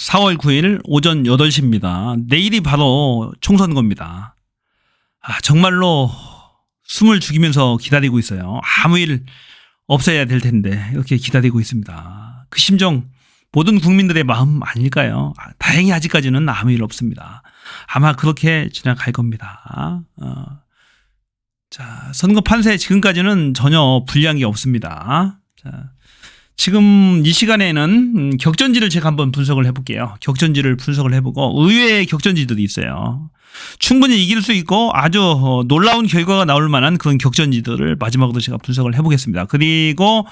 4월 9일 오전 8시입니다. 내일이 바로 총선거입니다. 정말로 숨을 죽이면서 기다리고 있어요. 아무 일 없어야 될 텐데 이렇게 기다리고 있습니다. 그 심정 모든 국민들의 마음 아닐까요? 다행히 아직까지는 아무 일 없습니다. 아마 그렇게 지나갈 겁니다. 자, 선거 판세 지금까지는 전혀 불리한 게 없습니다. 자, 지금 이 시간에는 격전지를 제가 한번 분석을 해볼게요. 격전지를 분석을 해보고 의외의 격전지들이 있어요. 충분히 이길 수 있고 아주 놀라운 결과가 나올 만한 그런 격전지들을 마지막으로 제가 분석을 해보겠습니다. 그리고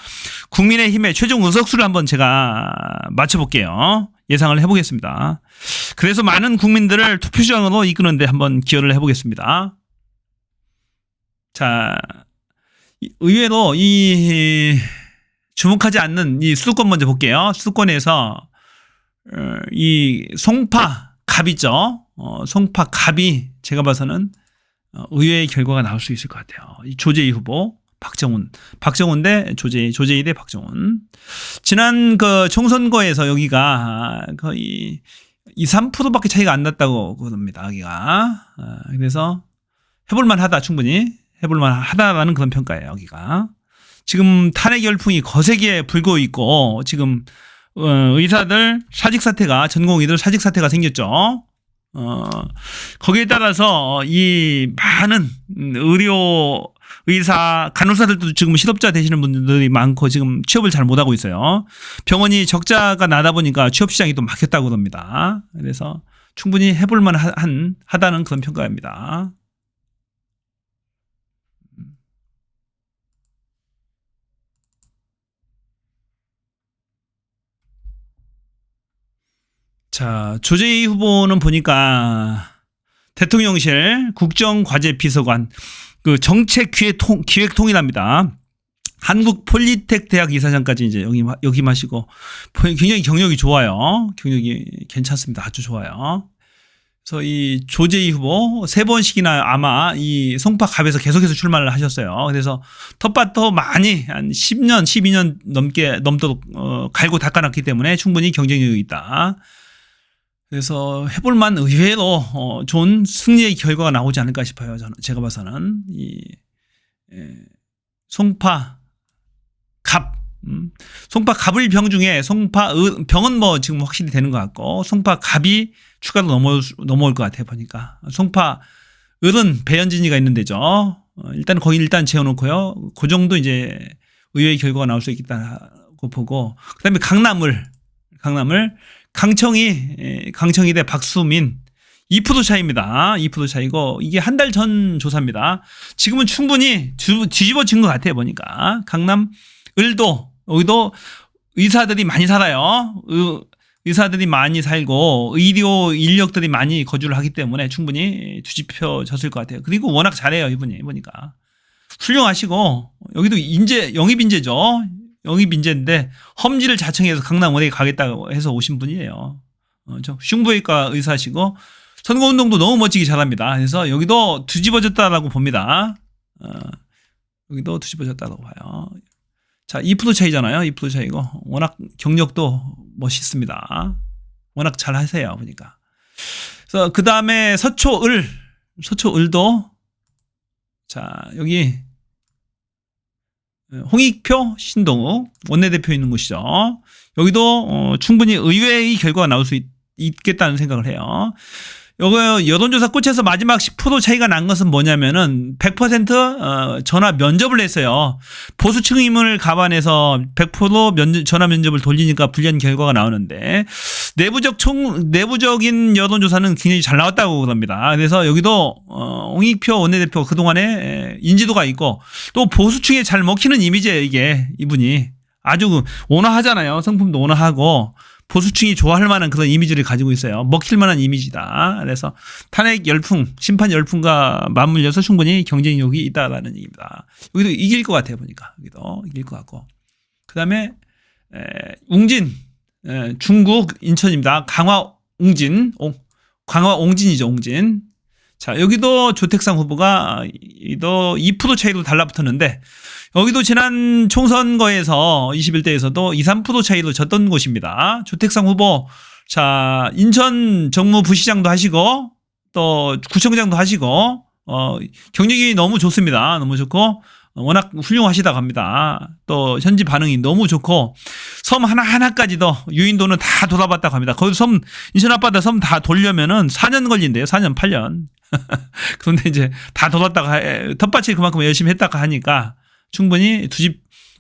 국민의힘의 최종 의석수를 한번 제가 맞춰볼게요. 예상을 해보겠습니다. 그래서 많은 국민들을 투표장으로 이끄는데 한번 기여를 해보겠습니다. 자, 의외로 이 주목하지 않는 이 수도권 먼저 볼게요. 수도권에서 이 송파 갑이죠. 송파 갑이 제가 봐서는 의외의 결과가 나올 수 있을 것 같아요. 이 조재희 후보, 박정훈 대 조재희 대 박정훈. 지난 그 총선거에서 여기가 거의 2~3%밖에 차이가 안 났다고 그럽니다. 여기가. 그래서 해볼만하다, 충분히 해볼만하다라는 그런 평가예요. 여기가. 지금 탄핵 열풍이 거세게 불고 있고 지금 의사들 사직 사태가 전공의들 사직 사태가 생겼죠. 거기에 따라서 이 많은 의료 의사 간호사들도 지금 실업자 되시는 분들이 많고 지금 취업을 잘 못하고 있어요. 병원이 적자가 나다 보니까 취업 시장이 또 막혔다고 합니다. 그래서 충분히 해볼만 하다는 그런 평가입니다. 자, 조재희 후보는 보니까 대통령실 국정과제비서관 그 정책기획통이랍니다. 한국폴리텍 대학 이사장까지 이제 역임하시고 굉장히 경력이 좋아요. 경력이 괜찮습니다. 아주 좋아요. 그래서 이 조재희 후보 3번씩이나 아마 이 송파갑에서 계속해서 출마를 하셨어요. 그래서 텃밭도 많이 한 10년, 12년 넘도록 갈고 닦아놨기 때문에 충분히 경쟁력이 있다. 그래서 해볼만 의외로 좋은 승리의 결과가 나오지 않을까 싶어요. 제가 봐서는 이 송파 갑, 송파 갑을 병 중에 송파 병은 뭐 지금 확실히 되는 것 같고 송파 갑이 추가로 넘어올 것 같아요. 보니까 송파 을은 배현진이가 있는 데죠. 일단 거기 재워놓고요. 그 정도 이제 의외의 결과가 나올 수 있겠다고 보고 그다음에 강남을 강청희 대 박수민 2% 차이입니다. 2% 차이고 이게 한 달 전 조사입니다. 지금은 충분히 뒤집어진 것 같아요. 보니까 강남 을도 여기도 의사들이 많이 살아요. 의사들이 많이 살고 의료 인력들이 많이 거주를 하기 때문에 충분히 뒤집혀졌을 것 같아요. 그리고 워낙 잘해요. 이분이 보니까 훌륭하시고 여기도 영입인재죠. 영입인재인데 험지를 자청해서 강남 어디에 가겠다고 해서 오신 분이에요. 흉부외과 의사시고 선거운동도 너무 멋지게 잘합니다. 그래서 여기도 뒤집어졌다라고 봅니다. 여기도 뒤집어졌다고 봐요. 자, 2% 차이잖아요. 2% 차이고 워낙 경력도 멋있습니다. 워낙 잘 하세요. 보니까. 그래서 그 다음에 서초을도 자, 여기 홍익표, 신동욱 원내대표 있는 곳이죠. 여기도 충분히 의외의 결과가 나올 수 있겠다는 생각을 해요. 여기 여론조사 꽂혀서 마지막 10% 차이가 난 것은 뭐냐면은 100% 전화 면접을 했어요. 보수층임을 감안해서 100% 전화 면접을 돌리니까 불리한 결과가 나오는데 내부적인 여론조사는 굉장히 잘 나왔다고 그럽니다. 그래서 여기도 홍익표 원내대표 그동안에 인지도가 있고 또 보수층에 잘 먹히는 이미지예요. 이분이 아주 온화하잖아요. 성품도 온화하고 보수층이 좋아할 만한 그런 이미지를 가지고 있어요. 먹힐 만한 이미지다. 그래서 탄핵 열풍, 심판 열풍과 맞물려서 충분히 경쟁력이 있다라는 얘기입니다. 여기도 이길 것 같아요. 보니까 여기도 이길 것 같고. 그다음에 웅진, 중국 인천입니다. 강화 옹진이죠. 옹진. 자, 여기도 조택상 후보가 2% 차이로 달라붙었는데 여기도 지난 총선거에서 21대에서도 2~3% 차이로 졌던 곳입니다. 조택상 후보 자, 인천 정무부시장도 하시고 또 구청장도 하시고 경력이 너무 좋습니다. 너무 좋고 워낙 훌륭하시다고 합니다. 또 현지 반응이 너무 좋고 섬 하나하나까지도 유인도는 다 돌아봤다고 합니다. 거기 섬 인천 앞바다 섬 다 돌려면은 4년 걸린대요. 4년 8년. 그런데 이제 다 돌았다가 텃밭이 그만큼 열심히 했다가 하니까 충분히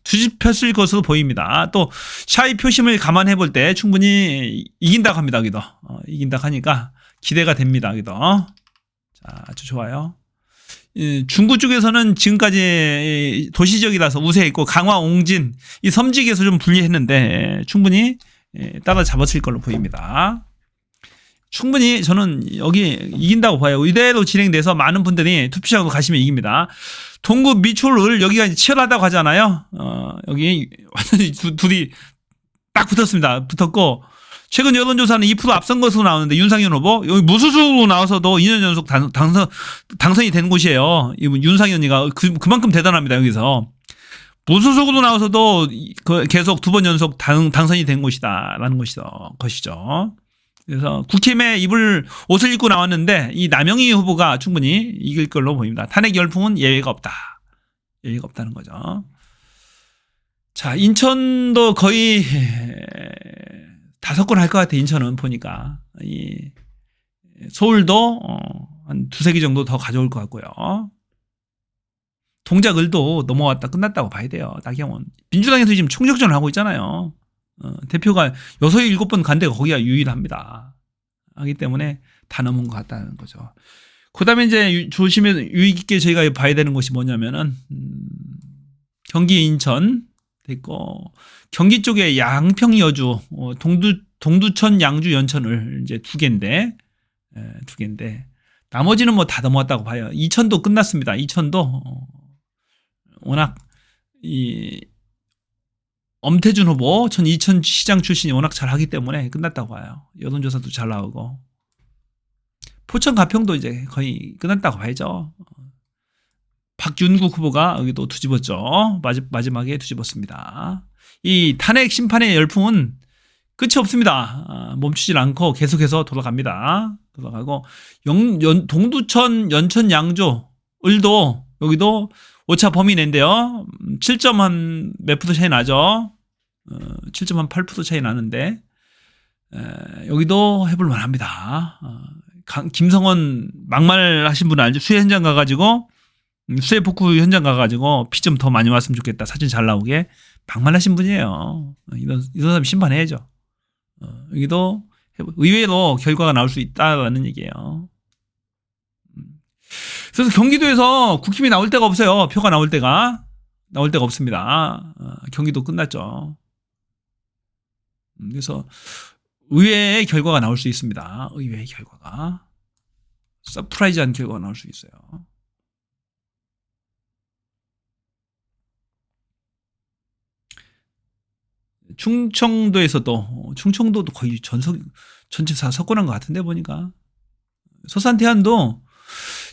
두집혔을 것으로 보입니다. 또 샤이 표심을 감안해 볼 때 충분히 이긴다고 합니다. 여기도 이긴다고 하니까 기대가 됩니다. 여기도 자, 아주 좋아요. 중구 쪽에서는 지금까지 도시적이라서 우세 있고 강화, 옹진 이 섬직에서 좀 불리했는데 충분히 따라잡았을 걸로 보입니다. 충분히 저는 여기 이긴다고 봐요. 이대로 진행돼서 많은 분들이 투표장으로 가시면 이깁니다. 동구 미추홀 여기가 치열하다고 하잖아요. 여기 완전히 둘이 딱 붙었습니다. 붙었고 최근 여론조사는 2% 앞선 것으로 나오는데 윤상현 후보 여기 무소속으로 나와서도 2년 연속 당선이 된 곳이에요. 윤상현이가 그만큼 대단합니다. 여기서 무소속으로 나와서도 계속 2번 연속 당선이 된 곳이다라는 것이죠. 그래서 국힘에 옷을 입고 나왔는데 이 남영희 후보가 충분히 이길 걸로 보입니다. 탄핵 열풍은 예외가 없다. 예외가 없다는 거죠. 자, 인천도 거의 5건 할 것 같아. 인천은 보니까 서울도 한 2-3개 정도 더 가져올 것 같고요. 동작을도 넘어왔다 끝났다고 봐야 돼요. 나경원 민주당에서 지금 총력전을 하고 있잖아요. 대표가 6-7번 간 데가 거기가 유일합니다. 하기 때문에 다 넘은 것 같다는 거죠. 그 다음에 이제 유익 있게 저희가 봐야 되는 것이 뭐냐면은 경기 인천 됐고 경기 쪽에 양평 여주 동두천 양주 연천을 이제 2개인데 나머지는 뭐 다 넘어왔다고 봐요. 이천도 끝났습니다. 이천도 워낙 엄태준 후보 전 이천시장 출신이 워낙 잘하기 때문에 끝났다고 봐요. 여론조사도 잘 나오고 포천 가평도 이제 거의 끝났다고 봐야죠. 박윤국 후보가 여기도 뒤집었죠. 마지막에 뒤집었습니다. 이 탄핵 심판의 열풍은 끝이 없습니다. 멈추질 않고 계속해서 돌아갑니다. 돌아가고 동두천 연천 양주 을도 여기도 오차 범위 내인데요. 7점 몇 프로 차이 나죠. 7.8% 차이 나는데 여기도 해볼 만합니다. 김성원 막말하신 분 알죠? 수해 현장 가가지고 수해 복구 현장 가가지고 피 좀 더 많이 왔으면 좋겠다. 사진 잘 나오게 막말하신 분이에요. 이런 사람 심판해야죠. 여기도 의외로 결과가 나올 수 있다라는 얘기예요. 그래서 경기도에서 국힘이 나올 데가 없어요. 표가 나올 데가 없습니다. 경기도 끝났죠. 그래서 의외의 결과가 나올 수 있습니다. 의외의 결과가 서프라이즈한 결과가 나올 수 있어요. 충청도도 거의 전체 다 석권한 것 같은데 보니까 서산태안도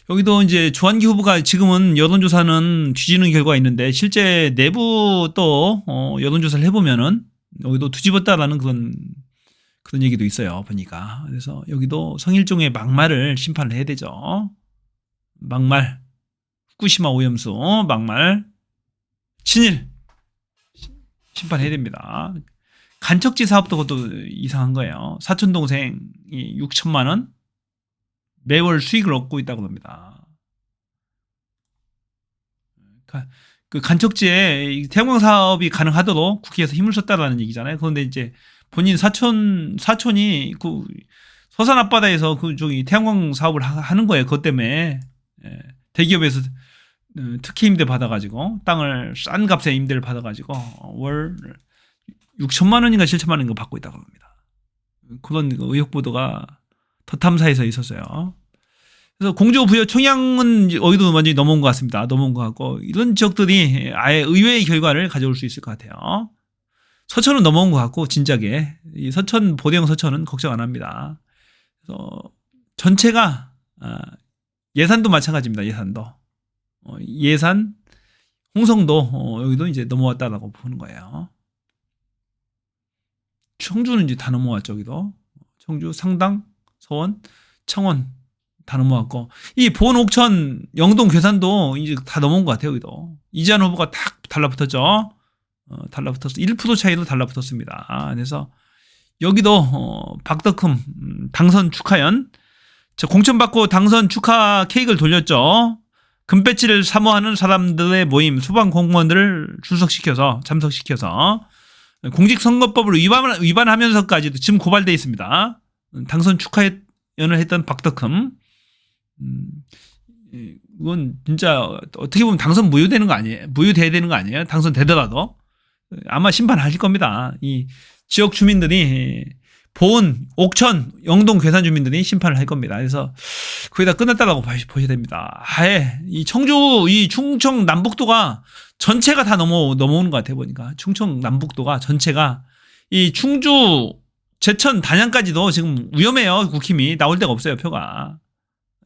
여기도 이제 주한기 후보가 지금은 여론조사는 뒤지는 결과가 있는데 실제 내부 또 여론조사를 해보면은 여기도 뒤집었다라는 그런 얘기도 있어요. 보니까. 그래서 여기도 성일종의 막말을 심판을 해야 되죠. 막말, 후쿠시마 오염수, 막말, 친일 심판해야 됩니다. 간척지 사업도 그것도 이상한 거예요. 사촌 동생이 6천만 원 매월 수익을 얻고 있다고 합니다. 그 간척지에 태양광 사업이 가능하도록 국회에서 힘을 썼다라는 얘기잖아요. 그런데 이제 본인 사촌이 그 서산 앞바다에서 저기 태양광 사업을 하는 거예요. 그것 때문에 대기업에서 특혜 임대 받아가지고 땅을 싼 값에 임대를 받아가지고 월 6천만 원인가 7천만 원인가 받고 있다고 합니다. 그런 의혹 보도가 더 탐사에서 있었어요. 그래서 공조 부여 청양은 여기도 완전히 넘어온 것 같습니다. 넘어온 것 같고 이런 지역들이 아예 의외의 결과를 가져올 수 있을 것 같아요. 서천은 넘어온 것 같고 진작에 이 서천 보대형 서천은 걱정 안 합니다. 그래서 전체가 예산도 마찬가지입니다. 예산 홍성도 여기도 이제 넘어왔다라고 보는 거예요. 청주는 이제 다 넘어왔죠. 여기도 청주, 상당, 서원, 청원 다 넘어갔고 이 보은, 옥천, 영동, 괴산도 이제 다 넘어온 것 같아요. 여기도 이재한 후보가 딱 달라붙었죠. 달라붙었어. 1% 차이로 달라붙었습니다. 그래서 여기도 박덕흠 당선 축하연, 공천받고 당선 축하 케이크를 돌렸죠. 금배지를 사모하는 사람들의 모임, 소방공무원들을 참석시켜서 공직선거법을 위반하면서까지도 지금 고발돼 있습니다. 당선 축하연을 했던 박덕흠. 이건 진짜 어떻게 보면 당선 무효되는 거 아니에요? 무효돼야 되는 거 아니에요? 당선되더라도 아마 심판하실 겁니다. 이 지역 주민들이 보은, 옥천, 영동, 괴산 주민들이 심판을 할 겁니다. 그래서 거의 다 끝났다라고 보셔야 됩니다. 아예 이 청주, 이 충청 남북도가 전체가 다 넘어오는 것 같아 보니까 충청 남북도가 전체가 이 충주, 제천, 단양까지도 지금 위험해요. 국힘이 나올 데가 없어요. 표가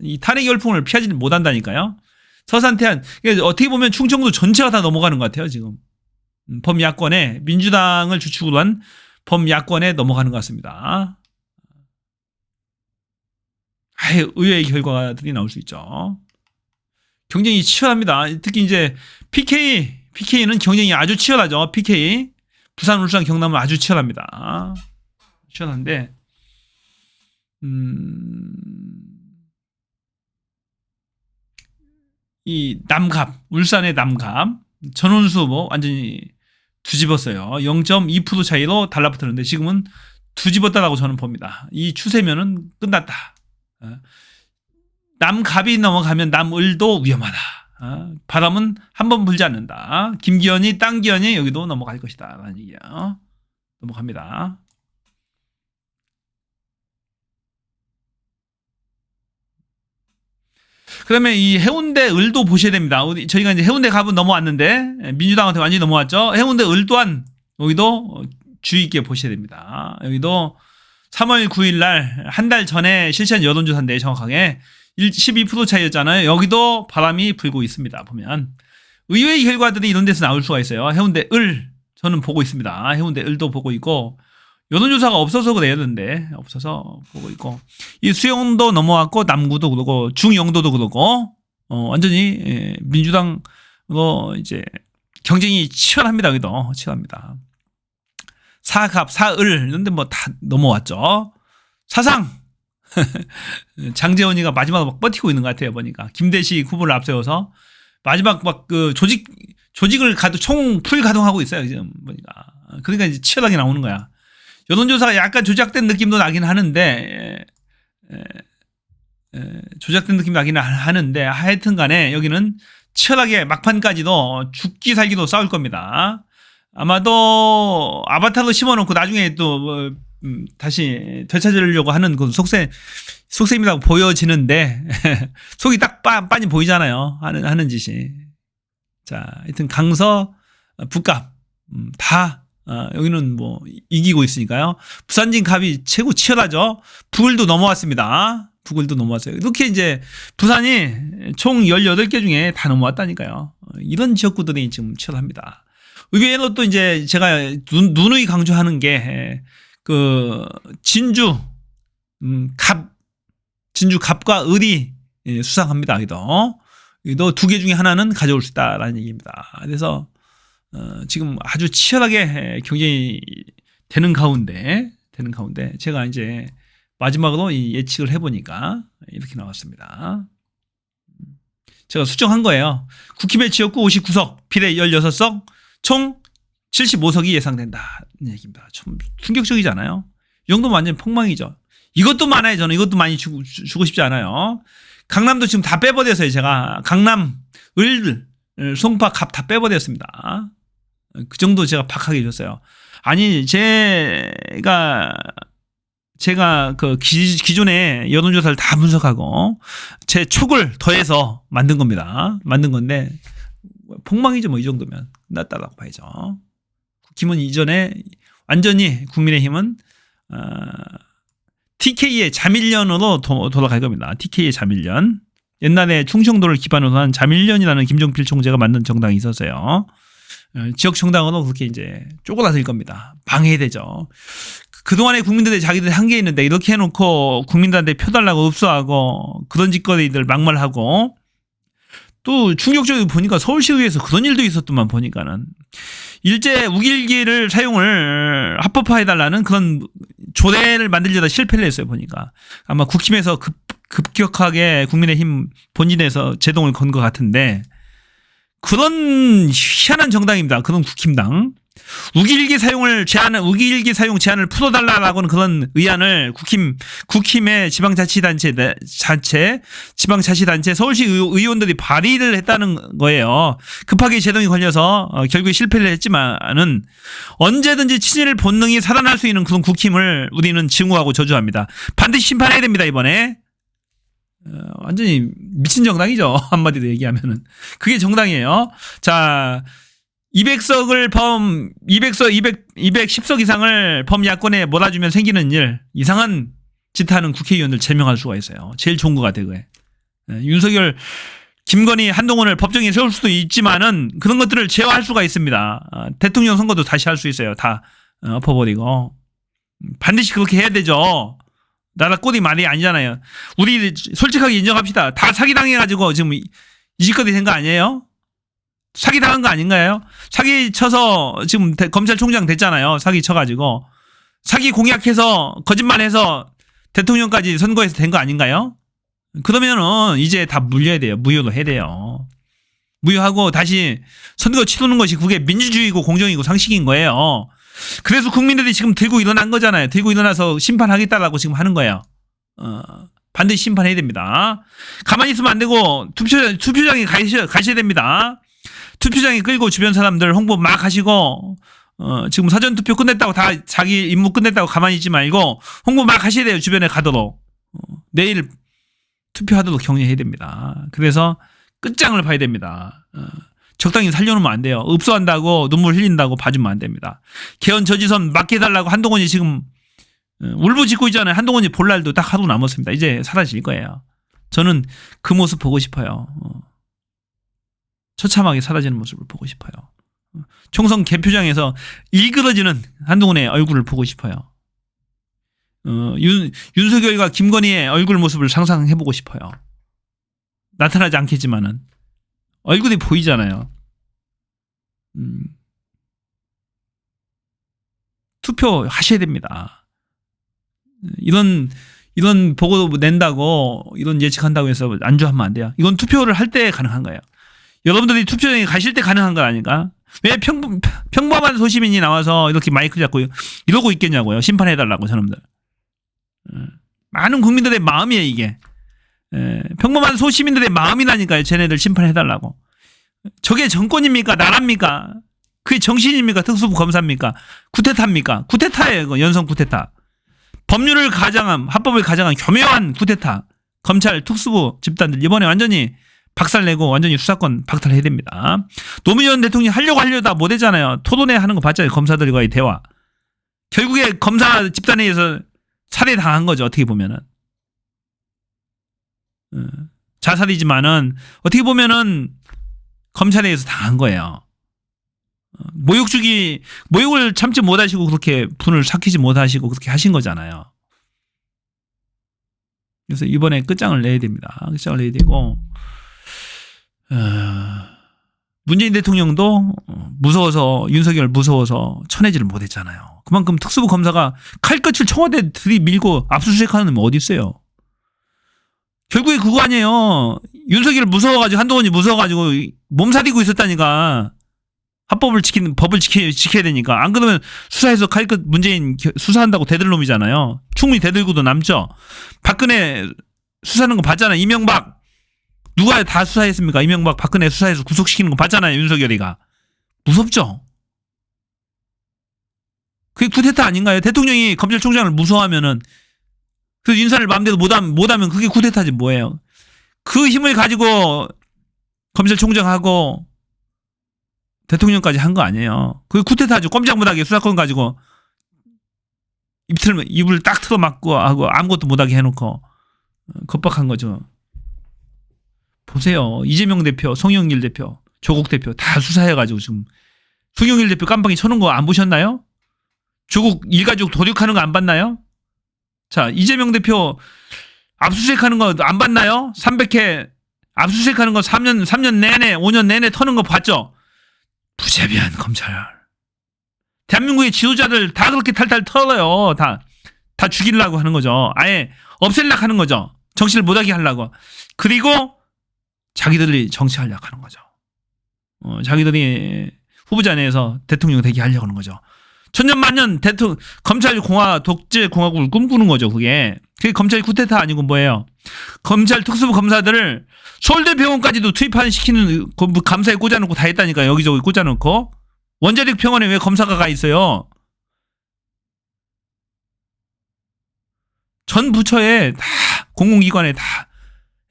이 탄핵 열풍을 피하지 못한다니까요. 서산, 태안 어떻게 보면 충청도 전체가 다 넘어가는 것 같아요. 지금 범야권에 민주당을 주축으로 한 범야권에 넘어가는 것 같습니다. 아예 의외의 결과들이 나올 수 있죠. 경쟁이 치열합니다. 특히 이제 PK는 경쟁이 아주 치열하죠. PK 부산, 울산, 경남은 아주 치열합니다. 치열한데 이 남갑, 울산의 남갑 전원수 후보 완전히 뒤집었어요. 0.2% 차이로 달라붙었는데 지금은 뒤집었다라고 저는 봅니다. 이 추세면은 끝났다. 남갑이 넘어가면 남을도 위험하다. 바람은 한 번 불지 않는다. 김기현이, 땅기현이 여기도 넘어갈 것이다 라는 얘기예요. 넘어갑니다. 그러면 이 해운대 을도 보셔야 됩니다. 저희가 이제 해운대 갑은 넘어왔는데 민주당한테 완전히 넘어왔죠. 해운대 을 또한 여기도 주의 있게 보셔야 됩니다. 여기도 3월 9일 날 한 달 전에 실시한 여론조사인데 정확하게 12% 차이였잖아요. 여기도 바람이 불고 있습니다. 보면 의외의 결과들이 이런 데서 나올 수가 있어요. 해운대 을 저는 보고 있습니다. 해운대 을도 보고 있고 여론조사가 없어서 그래야 되는데 없어서 보고 있고 이 수영도 넘어왔고 남구도 그러고 중영도도 그러고 완전히 민주당으로 이제 경쟁이 치열합니다. 여기도 치열합니다. 사갑, 사을 이런데 뭐 다 넘어왔죠. 사상 장재원이가 마지막으로 막 버티고 있는 것 같아요. 보니까 김대식 후보를 앞세워서 마지막 막 그 조직을 총풀 가동하고 있어요. 지금 보니까 그러니까 이제 치열하게 나오는 거야. 여론조사가 약간 조작된 느낌도 나긴 하는데 하여튼 간에 여기는 치열하게 막판까지도 죽기 살기도 싸울 겁니다. 아마도 아바타도 심어놓고 나중에 또 다시 되찾으려고 하는 그 속셈이라고 보여지는데 속이 딱 빤히 보이잖아요. 하는 짓이. 자, 하여튼 강서, 북갑 다 여기는 뭐 이기고 있으니까요. 부산진 갑이 최고 치열하죠. 북을도 넘어왔습니다. 북을도 넘어왔어요. 이렇게 이제 부산이 총 18개 중에 다 넘어왔다니까요. 이런 지역구들이 지금 치열합니다. 의외로 또 이제 제가 누누이 강조하는 게 그 진주 갑과 을이 수상합니다. 여기도 두 개 중에 하나는 가져올 수 있다라는 얘기입니다. 그래서 지금 아주 치열하게 경쟁이 되는 가운데 제가 이제 마지막으로 이 예측을 해보니까 이렇게 나왔습니다. 제가 수정한 거예요. 국힘의 지역구 59석, 비례 16석, 총 75석이 예상된다. 얘기입니다. 참 충격적이잖아요. 이 정도면 완전 폭망이죠. 이것도 많아요. 저는 이것도 많이 주고 싶지 않아요. 강남도 지금 다 빼버렸어요. 제가 강남, 을, 송파, 갑 다 빼버렸습니다. 그 정도 제가 박하게 줬어요. 아니 제가 그 기존에 여론조사를 다 분석하고 제 촉을 더해서 만든 겁니다. 만든 건데 폭망이죠. 뭐 이 정도면 끝났다라고 봐야죠. 국힘은 이전에 완전히 국민의힘은 TK의 자밀련으로 돌아갈 겁니다. TK의 자밀련. 옛날에 충청도를 기반으로 한 자밀련이라는 김종필 총재가 만든 정당이 있었어요. 지역 정당으로 그렇게 이제 쪼그라들 겁니다. 방해되죠. 그동안에 국민들이 자기들 한계 있는데 이렇게 해놓고 국민들한테 표 달라고 읍소하고 그런 짓거리들 막말하고 또 충격적으로 보니까 서울시의회에서 그런 일도 있었더만 보니까는 일제 우길기를 사용을 합법화해달라는 그런 조례를 만들려다 실패를 했어요 보니까 아마 국힘에서 급격하게 국민의힘 본진에서 제동을 건 것 같은데 그런 희한한 정당입니다. 그런 국힘당. 우길기 사용 제한을 풀어달라라고는 그런 의안을 국힘의 지방자치단체 서울시 의원들이 발의를 했다는 거예요. 급하게 제동이 걸려서 결국에 실패를 했지만은 언제든지 친일 본능이 살아날 수 있는 그런 국힘을 우리는 증오하고 저주합니다. 반드시 심판해야 됩니다 이번에. 완전히 미친 정당이죠. 한마디로 얘기하면은. 그게 정당이에요. 자, 210석 이상을 범야권에 몰아주면 생기는 일, 이상한 짓 하는 국회의원들 제명할 수가 있어요. 제일 좋은 것 같아요, 그게. 윤석열, 김건희, 한동훈을 법정에 세울 수도 있지만은 그런 것들을 제어할 수가 있습니다. 대통령 선거도 다시 할 수 있어요. 다 엎어버리고. 반드시 그렇게 해야 되죠. 나라 꼴이 말이 아니잖아요. 우리 솔직하게 인정합시다. 다 사기당해가지고 지금 이 짓거리 된 거 아니에요? 사기당한 거 아닌가요? 사기 쳐서 지금 검찰총장 됐잖아요. 사기 쳐가지고. 사기 공약해서 거짓말해서 대통령까지 선거에서 된 거 아닌가요? 그러면은 이제 다 물려야 돼요. 무효로 해야 돼요. 무효하고 다시 선거 치르는 것이 그게 민주주의고 공정이고 상식인 거예요. 그래서 국민들이 지금 들고 일어난 거잖아요. 들고 일어나서 심판하겠다라고 지금 하는 거예요. 반드시 심판해야 됩니다. 가만히 있으면 안 되고 투표장에 가셔야 됩니다. 투표장에 끌고 주변 사람들 홍보 막 하시고 지금 사전투표 끝냈다고 다 자기 임무 끝냈다고 가만히 있지 말고 홍보 막 하셔야 돼요. 주변에 가도록. 내일 투표하도록 격려해야 됩니다. 그래서 끝장을 봐야 됩니다. 적당히 살려놓으면 안 돼요. 읍소한다고 눈물 흘린다고 봐주면 안 됩니다. 개헌 저지선 맡겨달라고 한동훈이 지금 울부짖고 있잖아요. 한동훈이 볼 날도 딱 하루 남았습니다. 이제 사라질 거예요. 저는 그 모습 보고 싶어요. 처참하게 사라지는 모습을 보고 싶어요. 총선 개표장에서 일그러지는 한동훈의 얼굴을 보고 싶어요. 윤석열과 김건희의 얼굴 모습을 상상해보고 싶어요. 나타나지 않겠지만은 얼굴이 보이잖아요. 투표하셔야 됩니다. 이런 보고 낸다고 이런 예측한다고 해서 안주하면 안 돼요. 이건 투표를 할 때 가능한 거예요. 여러분들이 투표장에 가실 때 가능한 거 아닐까? 왜 평범한 소시민이 나와서 이렇게 마이크 잡고 이러고 있겠냐고요. 심판해달라고 저놈들. 많은 국민들의 마음이에요 이게. 평범한 소시민들의 마음이라니까요. 쟤네들 심판해달라고. 저게 정권입니까? 나라입니까? 그게 정신입니까? 특수부 검사입니까? 쿠데타입니까? 쿠데타예요. 이거 연성 쿠데타. 법률을 가장한 합법을 가장한 교묘한 쿠데타. 검찰 특수부 집단들 이번에 완전히 박살내고 완전히 수사권 박탈해야 됩니다. 노무현 대통령이 하려다 못했잖아요. 토론회 하는 거 봤잖아요. 검사들과의 대화. 결국에 검사 집단에 의해서 살해당한 거죠. 어떻게 보면은. 자살이지만은 어떻게 보면은 검찰에 의해서 당한 거예요. 모욕을 참지 못하시고 그렇게 분을 삭히지 못하시고 그렇게 하신 거잖아요. 그래서 이번에 끝장을 내야 됩니다. 끝장을 내야 되고 문재인 대통령도 무서워서 윤석열 무서워서 쳐내지를 못했잖아요. 그만큼 특수부 검사가 칼끝을 청와대 들이밀고 압수수색하는 놈이 어디 있어요. 결국에 그거 아니에요. 윤석열 무서워가지고 한동훈이 무서워가지고 몸살이고 있었다니까. 합법을 법을 지켜야 되니까. 안 그러면 수사해서 칼끝 문재인 수사한다고 대들 놈이잖아요. 충분히 대들고도 남죠. 박근혜 수사하는 거 봤잖아요. 이명박 누가 다 수사했습니까? 이명박 박근혜 수사해서 구속시키는 거 봤잖아요. 윤석열이가. 무섭죠. 그게 쿠데타 아닌가요? 대통령이 검찰총장을 무서워하면은 그 인사를 마음대로 못하면 그게 쿠데타지 뭐예요. 그 힘을 가지고 검찰총장하고 대통령까지 한 거 아니에요. 그게 쿠데타죠. 꼼짝 못하게 수사권 가지고 입을 딱 틀어막고 하고 아무것도 못하게 해놓고 겁박한 거죠. 보세요. 이재명 대표, 송영길 대표, 조국 대표 다 수사해가지고 지금 송영길 대표 깜빡이 쳐놓은 거 안 보셨나요? 조국 일가족 도륙하는 거 안 봤나요? 자, 이재명 대표 압수수색하는 거 안 봤나요? 300회 압수수색하는 거 3년 내내, 5년 내내 터는 거 봤죠? 부재미한 검찰. 대한민국의 지도자들 다 그렇게 탈탈 털어요. 다 죽이려고 하는 거죠. 아예 없애려고 하는 거죠. 정치를 못하게 하려고. 그리고 자기들이 정치하려고 하는 거죠. 자기들이 후보자 내에서 대통령 되게 하려고 하는 거죠. 천년만년 검찰 독재 공화국을 꿈꾸는 거죠. 그게 검찰 쿠데타 아니고 뭐예요? 검찰 특수부 검사들을 서울대 병원까지도 투입시키는 감사에 꽂아놓고 다 했다니까. 여기저기 꽂아놓고. 원자력 병원에 왜 검사가 가 있어요? 전 부처에 다 공공기관에 다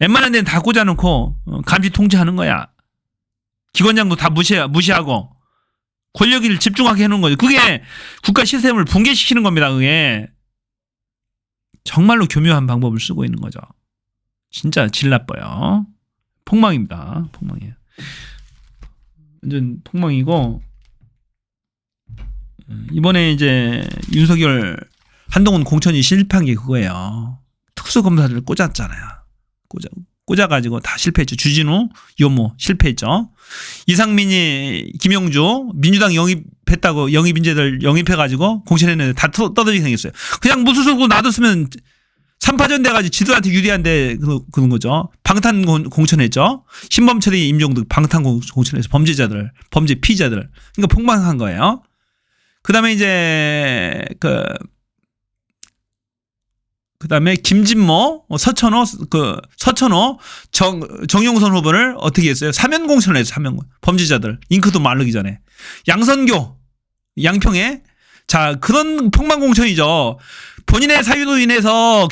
웬만한 데는 다 꽂아놓고 감시 통제하는 거야. 기관장도 다 무시하고 권력을 집중하게 해놓은 거죠. 그게 국가 시스템을 붕괴시키는 겁니다. 그게 정말로 교묘한 방법을 쓰고 있는 거죠. 진짜 질 나빠요. 폭망입니다. 폭망이에요. 완전 폭망이고, 이번에 이제 윤석열 한동훈 공천이 실패한 게 그거예요. 특수검사들을 꽂았잖아요. 꽂아가지고 다 실패했죠. 주진우, 요모 실패했죠. 이상민이, 김영주 민주당 영입했다고 영입인재들 영입해가지고 공천했는데 다 떠들게 생겼어요. 그냥 무소속으로 놔뒀으면 3파전 돼가지고 지들한테 유리한데 그런 거죠. 방탄 공천했죠. 신범철이 임종득 방탄 공천해서 범죄자들, 범죄 피의자들. 그러니까 폭망한 거예요. 그 다음에 이제 그 다음에 김진모, 서천호, 정용선 후보를 어떻게 했어요? 사면 공천을 했어요. 사면 범죄자들. 잉크도 마르기 전에. 양선교, 양평에. 자, 그런 폭망 공천이죠. 본인의 사유로 인해서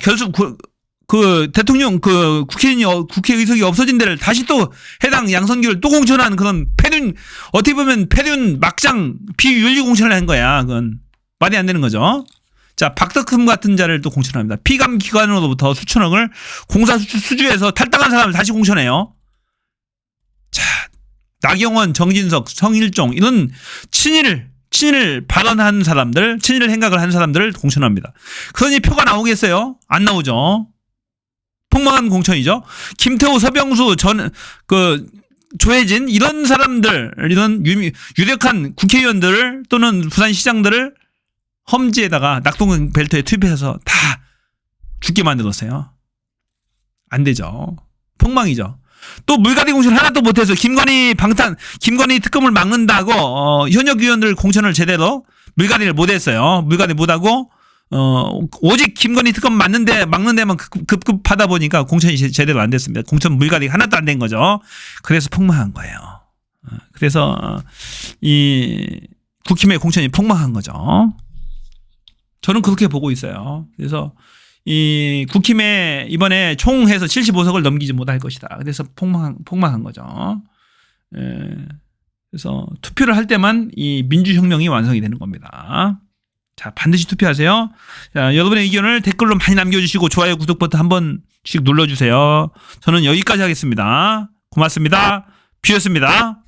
대통령, 국회 의석이 없어진 데를 다시 또 해당 양선교를 또 공천한 그런 어떻게 보면 패륜 막장 비윤리 공천을 한 거야. 그건 말이 안 되는 거죠. 자, 박덕흠 같은 자를 또 공천합니다. 피감 기관으로부터 수천억을 공사 수주해서 탈당한 사람을 다시 공천해요. 자, 나경원, 정진석, 성일종 이런 친일 발언한 사람들, 친일 행각을 한 사람들을 공천합니다. 그러니 표가 나오겠어요? 안 나오죠. 폭망한 공천이죠. 김태호, 서병수, 조혜진 이런 사람들, 이런 유력한 국회의원들을 또는 부산시장들을 험지에다가 낙동강 벨트에 투입해서 다 죽게 만들었어요. 안 되죠. 폭망이죠. 또 물갈이 공천 하나도 못해서 김건희 특검을 막는다고 현역 의원들 공천을 제대로 물갈이를 못했어요. 물갈이 못하고 오직 김건희 특검 막는 데만 급급하다 보니까 공천이 제대로 안 됐습니다. 공천 물갈이 하나도 안 된 거죠. 그래서 폭망한 거예요. 그래서 이 국힘의 공천이 폭망한 거죠. 저는 그렇게 보고 있어요. 그래서 이 국힘에 이번에 총해서 75석을 넘기지 못할 것이다. 그래서 폭망한 거죠. 그래서 투표를 할 때만 이 민주혁명이 완성이 되는 겁니다. 자, 반드시 투표하세요. 자, 여러분의 의견을 댓글로 많이 남겨주시고 좋아요, 구독 버튼 한 번씩 눌러주세요. 저는 여기까지 하겠습니다. 고맙습니다. 뷰였습니다.